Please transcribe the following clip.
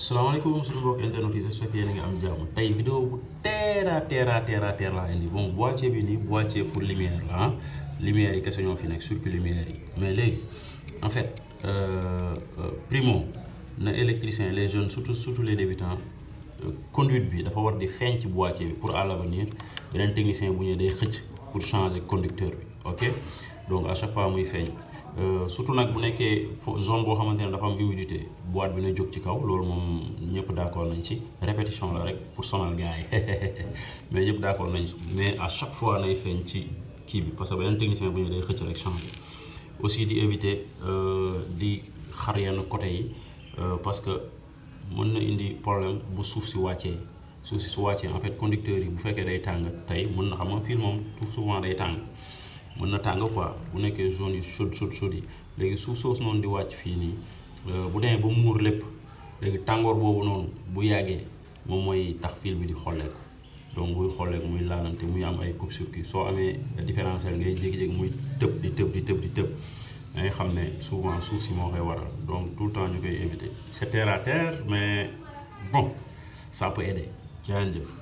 salaamaaleykum suñu mbokk internet yi j'espère que yéen a ngi am jàmm tey vidéo bu teer laa indi bon boîtier bi nii boîtier pour lumière la ah lumière yi kese ñoo fi nekk circuit lumière yi mais léegi en fait primo na électricien les jeunes surtout les débutants conduite bi dafa war di feeñ ci boîtier bi pour à l'avenir beneen technicien bu ñëwee day xëcc pour changer conducteur bi ok donc à chaque fois muy feeñ surtout nag bu nekkee zone boo xamante ne dafa am humidité boîte bi na jóg ci kaw loolu moom ñëpp d'accord nañ ci répétition la rek pour sonal gars yi mais ñëpp d'accord nañ ci mais à chaque fois nay feeñ ci kii bi parce que beneen technicien bu ñëwee day xëcc rek changer aussi di éviter di xar yenn côté yi parce que mën na indi problème bu suuf si wàccee suuf si su wàccee en fait conducteur yi bu fekkee day tàng tey mën na xam nga fil moom tout souvent day tàng mën na tàng quoi bu nekkee zone yu chaude yi léegi suuf soosu noonu di wàcc fii nii bu demee ba muur lépp léegi tàngoor boobu noonu bu yàggee moom mooy tax fil bi di xolleeku donc buy xolleeku muy laalante muy am ay coupe-circuit soo amee différentiel ngay jékki-jékki muy tëb di tëb da ngay xam ne souvent suuf si moo koy waral donc tout le temps ñu koy éviter c'est terre à terre mais bon ça peut aider jërëjëf.